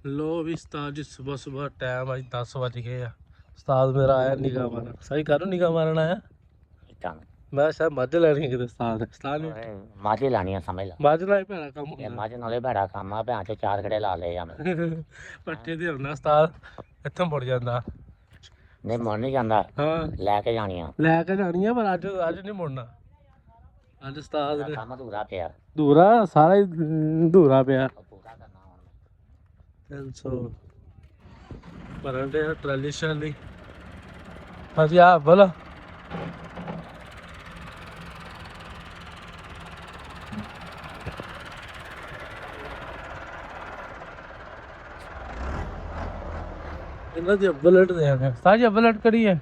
लो भी उस्ताद जी सुबह सुबह टाइम आज 10 बज गए आ। उस्ताद मेरा आया निगाह मारन। सही करो निगाह मारन आया। मैं शायद मझ लैनी किते उस्ताद उस्ताद ने माझे लानियां समझ ला मझ नाल भैड़ा कम ਇਹ ਹੁੰਦਾ। ਮੱਝ ਨਾਲੇ ਭੈੜਾ ਕੰਮ ਆ ਭੈਣ ਚੋ 4 ਖੜੇ ਲਾ ਲਏ ਆ ਮੈਂ ਪੱਠੇ ਦੇ ਹੁੰਦਾ ਉਸਤਾਦ ਇੱਥੋਂ ਮੁੜ ਜਾਂਦਾ। ਨਹੀਂ ਮੁੜ ਨਹੀਂ ਜਾਂਦਾ ਹਾਂ ਲੈ ਕੇ ਜਾਣੀਆਂ ਲੈ ਕੇ ਜਾਣੀ ਆ ਪਰ ਅੱਜ ਨਹੀਂ ਮੁੜਨਾ। ਅੱਜ ਉਸਤਾਦ ਨੇ ਕੰਮ ਅਧੂਰਾ ਪਿਆ ਧੂਰਾ ਸਾਰਾ ਹੀ ਧੂਰਾ ਪਿਆ। ਪੂਰਾ ਕਰਨਾ ਹੁਣ 300 ਪਰੰਡੇ ਟਰਾਲੀ ਸ਼ਾਲੀ ਹਾਂਜੀ ਆ ਬੋਲਾ ਇਹਨਾਂ ਦੀ ਬੁਲਟ ਦੇ ਆ ਸਾਜੀ ਬੁਲਟ ਕਰੀ ਹੈ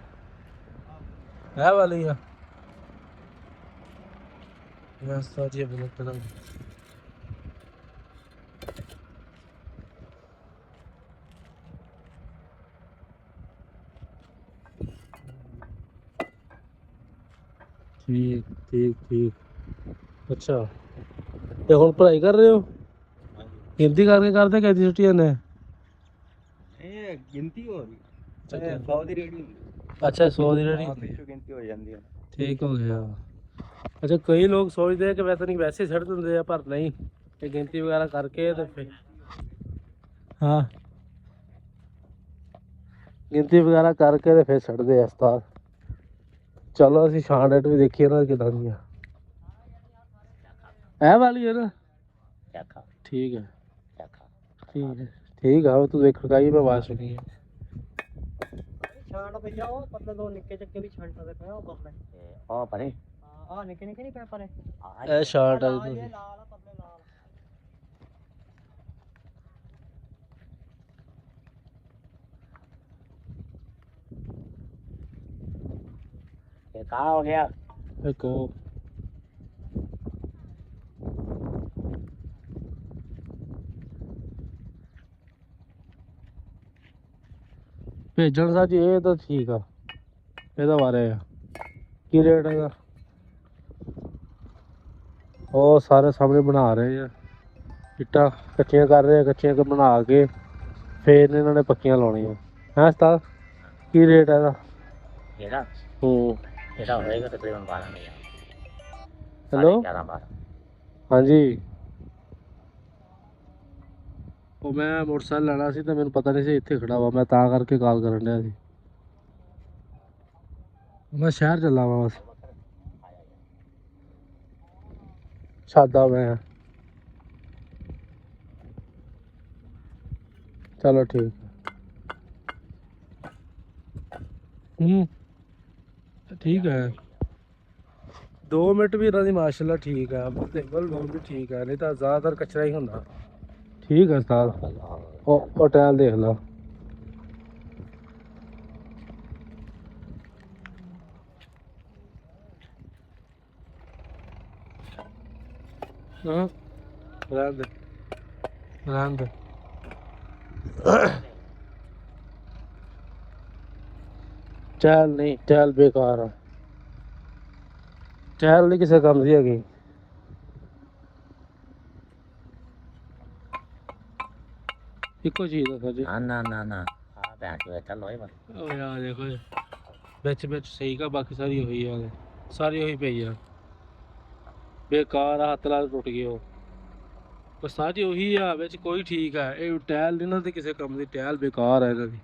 ਇਹ ਵਾਲੀ ਆ ਇਹ ਸਾਜੀ ਬੁਲਟ ਦਾ ठीक ठीक ठीक अच्छा ਤੇ ਹੁਣ ਪੜ੍ਹਾਈ ਕਰ ਰਹੇ ਹੋ ਹਿੰਦੀ ਕਰਕੇ ਕਰਦੇ ਕਿਹਦੀ ਛੁੱਟੀਆਂ ਨੇ ਇਹ ਗਿਣਤੀ ਹੋ ਰਹੀ ਅੱਛਾ 100 ਦੀ ਰੇੜੀ ਅੱਛਾ 100 ਦੀ ਰੇੜੀ ਗਿਣਤੀ ਹੋ ਜਾਂਦੀ ਹੈ ਠੀਕ ਹੋ ਗਿਆ ਅੱਛਾ ਕਈ ਲੋਕ ਸੋਚਦੇ ਆ ਕਿ ਵੈਸੇ ਨਹੀਂ ਵੈਸੇ ਛੱਡ ਦਿੰਦੇ ਆ ਪਰ ਨਹੀਂ ਇਹ ਗਿਣਤੀ ਵਗੈਰਾ ਕਰਕੇ ਤੇ ਫਿਰ ਹਾਂ ਗਿਣਤੀ ਵਗੈਰਾ ਕਰਕੇ ਤੇ ਫਿਰ ਛੱਡਦੇ ਆ ਉਸਤਾਦ। ਚਲੋ ਅਸੀਂ ਛਾਂ ਰੇਟ ਵੀ ਦੇਖੀਏ ਨਾ ਕਿਦਾਂ ਦੀ ਆ ਇਹ ਵਾਲੀ ਹੈ ਨਾ ਚੱਕਾ ਠੀਕ ਹੈ ਚੱਕਾ ਠੀਕ ਹੈ ਠੀਕ ਆ ਤੂੰ ਦੇਖ ਲਗਾਈ ਮੈਂ ਆਵਾਜ਼ ਸੁਣੀ ਹੈ ਛਾਂਟ ਪਿਆ ਉਹ ਪਤਲੇ ਦੋ ਨਿੱਕੇ ਚੱਕੇ ਵੀ ਛਾਂਟਾਂ ਦੇ ਪਿਆ ਉਹ ਪਤਲੇ ਤੇ ਉਹ ਪਰੇ ਆ ਨਿੱਕੇ ਨਿੱਕੇ ਨਹੀਂ ਪਏ ਪਰੇ ਇਹ ਸ਼ਾਰਟ ਆ ਇਹ ਲਾਲ ਆ ਪਤਲੇ ਲਾਲ ਇਹ ਕਾ ਹੋ ਗਿਆ ਇੱਕ ਉਹ ਭੇਜਣ ਸਾਜੀ ਇਹ ਤਾਂ ਠੀਕ ਆ ਇਹਦਾ ਬਾਰੇ ਆ ਕੀ ਰੇਟ ਹੈਗਾ ਉਹ ਸਾਰੇ ਸਾਹਮਣੇ ਬਣਾ ਰਹੇ ਆ ਇੱਟਾਂ ਕੱਚੀਆਂ ਕਰ ਰਹੇ ਆ ਕੱਚੀਆਂ ਬਣਾ ਕੇ ਫੇਰ ਇਹਨਾਂ ਨੇ ਪੱਕੀਆਂ ਲਾਉਣੀਆਂ ਹੈ ਉਸਤਾਦ ਕੀ ਰੇਟ ਹੈ ਇਹਦਾ ਇਹਦਾ ਹੂੰ ਇਹਦਾ ਹੋਏਗਾ ਤਕਰੀਬਨ 12000 ਹੈਲੋ 11 12 ਹਾਂਜੀ ਉਹ ਮੈਂ ਮੋਟਰਸਾਈਕਲ ਲੈਣਾ ਸੀ ਤਾਂ ਮੈਨੂੰ ਪਤਾ ਨਹੀਂ ਸੀ ਇੱਥੇ ਖੜਾ ਵਾ ਮੈਂ ਤਾਂ ਕਰਕੇ ਕਾਲ ਕਰਨ ਡਿਆ ਸੀ ਮੈਂ ਸ਼ਹਿਰ ਚੱਲਾ ਵਾ ਬਸ ਸਾਦਾ ਮੈਂ ਚਲੋ ਠੀਕ ਠੀਕ ਹੈ 2 ਮਿੰਟ ਵੀ ਇਹਨਾਂ ਦੀ ਮਾਸ਼ਾਅੱਲਾ ਠੀਕ ਹੈ ਟੇਬਲ ਵੀ ਠੀਕ ਹੈ ਨਹੀਂ ਤਾਂ ਜ਼ਿਆਦਾਤਰ ਕਚਰਾ ਹੀ ਹੁੰਦਾ ਠੀਕ ਹੈ ਉਸਤਾਦ ਉਹ ਟਾਇਲ ਦੇਖ ਲਾ ਹਾਂ ਰਹਿਣ ਦੇ ਟਾਇਲ ਨਹੀਂ ਟਾਇਲ ਬੇਕਾਰ ਆ ਟਾਇਲ ਨਹੀਂ ਕਿਸੇ ਕੰਮ ਦੀ ਹੈਗੀ ਇੱਕੋ ਚੀਜ਼ ਆ ਸਰ ਜੀ ਨਾ ਨਾ ਨਾ ਆ ਭੈਣ ਚੋ ਚੱਲ ਹੋਏ ਬਸ ਉਹ ਯਾਰ ਦੇਖੋ ਵਿੱਚ ਸਹੀ ਕਾ ਬਾਕੀ ਸਾਰੀ ਹੋਈ ਆ ਸਾਰੀ ਹੋਈ ਪਈ ਆ ਬੇਕਾਰ ਆ ਹੱਥ ਨਾਲ ਟੁੱਟ ਗਏ ਉਹ ਪਰ ਸਾਰੀ ਉਹੀ ਆ ਵਿੱਚ ਕੋਈ ਠੀਕ ਆ ਇਹ ਟਾਇਲ ਇਹਨਾਂ ਤੇ ਕਿਸੇ ਕੰਮ ਦੀ ਟਾਇਲ ਬੇਕਾਰ ਆ ਇਹਨਾਂ ਦੀ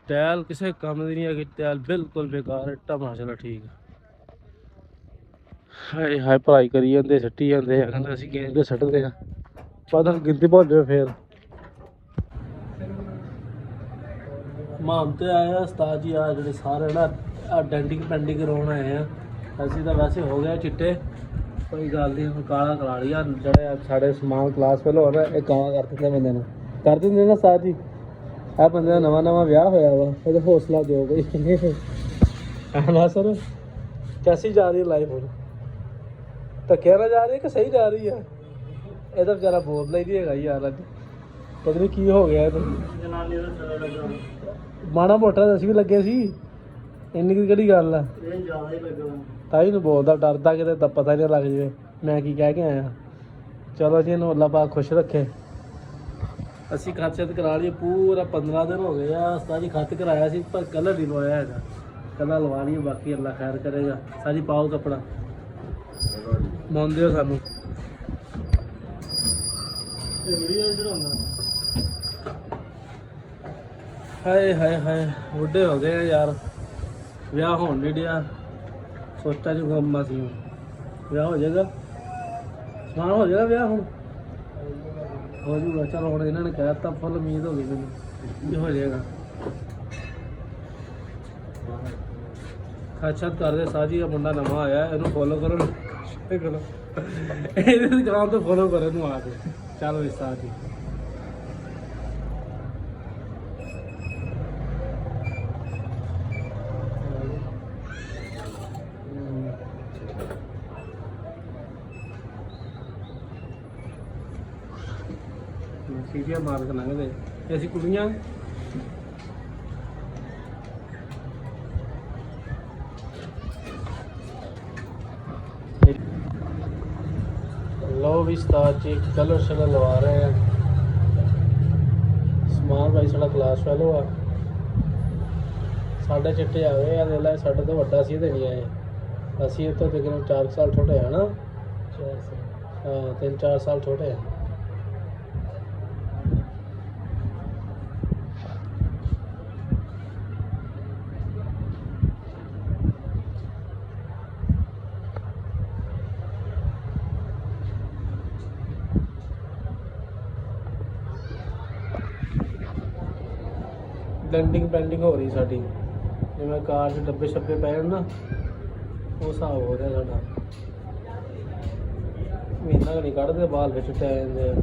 ਟਾਇਲ ਕਿਸੇ ਕੰਮ ਦੀ ਨਹੀਂ ਹੈਗੀ ਟਾਇਲ ਬਿਲਕੁਲ ਬੇਕਾਰ ਹੈ ਇੱਟਾਂ ਮਾਸ਼ਾਅੱਲਾ ਠੀਕ ਆ ਹਾਏ ਹਾਏ ਪੜ੍ਹਾਈ ਕਰੀ ਜਾਂਦੇ ਸੱਟੀ ਜਾਂਦੇ ਆ ਕਹਿੰਦੇ ਅਸੀਂ ਗੇਮ ਤੇ ਸੱਟਦੇ ਆ ਪਤਾ ਗਿਣਤੀ ਭੁੱਲ ਜਾਵੇ ਫੇਰ ਮਾਮ ਤੇ ਆਇਆ ਉਸਤਾਦ ਜੀ ਆ ਜਿਹੜੇ ਸਾਰੇ ਨਾ ਡੈਂਟਿੰਗ ਪੈਂਟਿੰਗ ਕਰਾਉਣ ਆਏ ਆ ਅਸੀਂ ਤਾਂ ਵੈਸੇ ਹੋ ਗਿਆ ਚਿੱਟੇ ਕੋਈ ਗੱਲ ਨਹੀਂ ਹੁਣ ਕਾਲਾ ਕਰਾ ਲਿਆ ਜਿਹੜੇ ਸਾਡੇ ਸਮਾਨ ਕਲਾਸ ਪਹਿਲਾਂ ਹੋਣਾ ਇਹ ਕਾਲਾ ਕਰ ਦਿੰਦੇ ਬੰਦੇ ਨੂੰ ਕਰ ਦਿੰਦੇ ਨਾ ਉਸਤਾਦ ਜੀ ਇਹ ਬੰਦੇ ਦਾ ਨਵਾਂ ਵਿਆਹ ਹੋਇਆ ਵਾ ਇਹਦਾ ਹੌਸਲਾ ਦਿਓ ਕੋਈ ਨਾ ਸਰ ਕੈਸੀ ਜਾ ਰਹੀ ਹੈ ਲਾਈਫ ਹੁਣ ਧੱਕਿਆ ਨਾ ਜਾ ਰਹੀ ਕਿ ਸਹੀ ਜਾ ਰਹੀ ਹੈ ਇਹਦਾ ਵਿਚਾਰਾ ਬੋਲਦਾ ਹੀ ਨਹੀਂ ਹੈਗਾ ਯਾਰ ਅੱਜ ਪਤਾ ਨਹੀਂ ਕੀ ਹੋ ਗਿਆ ਇਹਨੂੰ ਮਾੜਾ ਮੋਟਾ ਅਸੀਂ ਵੀ ਲੱਗੇ ਸੀ ਇੰਨੀ ਕਿਹੜੀ ਗੱਲ ਆ ਤਾਈ ਨੂੰ ਬੋਲਦਾ ਡਰਦਾ ਕਿਤੇ ਤਾਂ ਪਤਾ ਨਹੀਂ ਲੱਗ ਜਾਵੇ ਮੈਂ ਕੀ ਕਹਿ ਕੇ ਆਇਆ ਚਲੋ ਜੀ ਇਹਨੂੰ ਅੱਲਾ ਪਾਕ ਖੁਸ਼ ਰੱਖੇ ਅਸੀਂ ਖੱਤ ਛੱਤ ਕਰਾ ਲਈ ਪੂਰਾ 15 ਦਿਨ ਹੋ ਗਏ ਆ ਉਸਤਾਦ ਜੀ ਖੱਤ ਕਰਾਇਆ ਸੀ ਪਰ ਕਲਰ ਨਹੀਂ ਲਵਾਇਆ ਹੈਗਾ ਕਲਰ ਲਵਾ ਲਈਏ ਬਾਕੀ ਅੱਲਾ ਖੈਰ ਕਰੇਗਾ ਸਾਜੀ ਪਾਓ ਕੱਪੜਾ ਮੰਨਦੇ ਹੋ ਸਾਨੂੰ ਇਹ ਵੀਡੀਓ ਇਧਰ ਹੁੰਦਾ ਹਾਏ ਹਾਏ ਹਾਏ ਬੁੱਢੇ ਹੋ ਗਏ ਆ ਯਾਰ ਵਿਆਹ ਹੋਣ ਨਹੀਂ ਡਿਆ ਸੋਚਾਂ ਚ ਗੰਮਾ ਸੀ ਵਿਆਹ ਹੋ ਜਾਏਗਾ ਸਮਾਨ ਹੋ ਜਾਏਗਾ ਵਿਆਹ ਹੁਣ ਹੋ ਜੂਗਾ ਚਲੋ ਹੁਣ ਇਹਨਾਂ ਨੇ ਕਹਿ ਦਿੱਤਾ ਫੁੱਲ ਉਮੀਦ ਹੋ ਗਈ ਮੈਨੂੰ ਵੀ ਹੋ ਜਾਏਗਾ ਅੱਛਾ ਕਰਦੇ ਸਾਜੀ ਆ ਮੁੰਡਾ ਨਵਾਂ ਆਇਆ ਇਹਨੂੰ ਫੋਲੋ ਕਰੋ ਇਹਦੀ ਦੁਕਾਨ ਤੋਂ ਫੋਲੋ ਕਰੋ ਇਹਨੂੰ ਆ ਕੇ ਚਲੋ ਇਸ ਸਾਜੀ ਸੀਟੀਆਂ ਮਾਰ ਕੇ ਲੰਘਦੇ ਤੇ ਅਸੀਂ ਕੁੜੀਆਂ ਲੋ ਵੀ ਉਸਤਾਦ ਜੀ ਕਲਰ ਸ਼ਲਰ ਲਵਾ ਰਹੇ ਆ ਸਮਾਨ ਭਾਈ ਸਾਡਾ ਕਲਾਸ ਫੈਲੋ ਆ ਸਾਡੇ ਚਿੱਟੇ ਆਵੇ ਆ ਲੈ ਸਾਡੇ ਤੋਂ ਵੱਡਾ ਸੀ ਤੇ ਨਹੀਂ ਆਏ ਅਸੀਂ ਇਹ ਤੋਂ ਤਕਰੀਬਨ 4 ਸਾਲ ਛੋਟੇ ਆ ਨਾ 4 ਸਾਲ ਹਾਂ 3-4 ਸਾਲ ਛੋਟੇ ਆ ਡੈਂਟਿੰਗ ਪੈਂਟਿੰਗ ਹੋ ਰਹੀ ਸਾਡੀ ਜਿਵੇਂ ਕਾਰ 'ਚ ਡੱਬੇ ਛੱਬੇ ਪਏ ਹੋਣ ਨਾ ਉਹ ਹਿਸਾਬ ਹੋ ਰਿਹਾ ਸਾਡਾ ਮਹੀਨਾ ਨਹੀਂ ਕੱਢਦੇ ਬਾਲ ਵਿੱਚ ਟੈ ਜਾਂਦੇ ਆ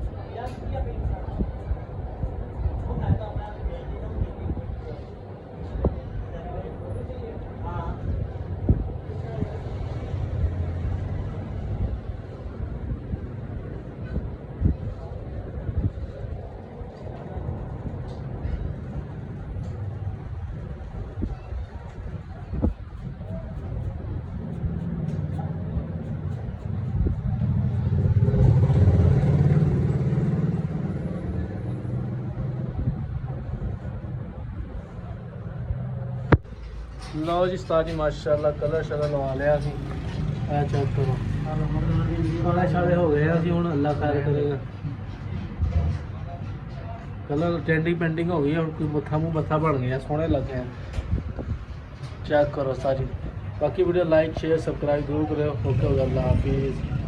ਲਓ ਜੀ ਉਸਤਾਦ ਜੀ ਮਾਸ਼ਾਅੱਲਾ ਕਲਰ ਸ਼ਲਰ ਲਵਾ ਲਿਆ ਸੀ ਇਹ ਚੈੱਕ ਕਰੋ ਕਾਲੇ ਸ਼ਾਲੇ ਹੋ ਗਏ ਅਸੀਂ ਹੁਣ ਅੱਲਾ ਖੈਰ ਕਰੇਗਾ ਕਲਰ ਟੈਂਡਿੰਗ ਪੈਂਟਿੰਗ ਹੋ ਗਈ ਹੁਣ ਕੋਈ ਮੱਥਾ ਮੂੰਹ ਮੱਥਾ ਬਣ ਗਿਆ ਸੋਹਣੇ ਲੱਗੇ ਆ ਚੈੱਕ ਕਰੋ ਉਸਤਾਦ ਜੀ ਬਾਕੀ ਵੀਡੀਓ ਲਾਈਕ ਸ਼ੇਅਰ ਸਬਸਕ੍ਰਾਈਬ ਜ਼ਰੂਰ ਕਰਿਓ ਓਕੇ ਅੱਲਾ ਹਾਫਿਜ਼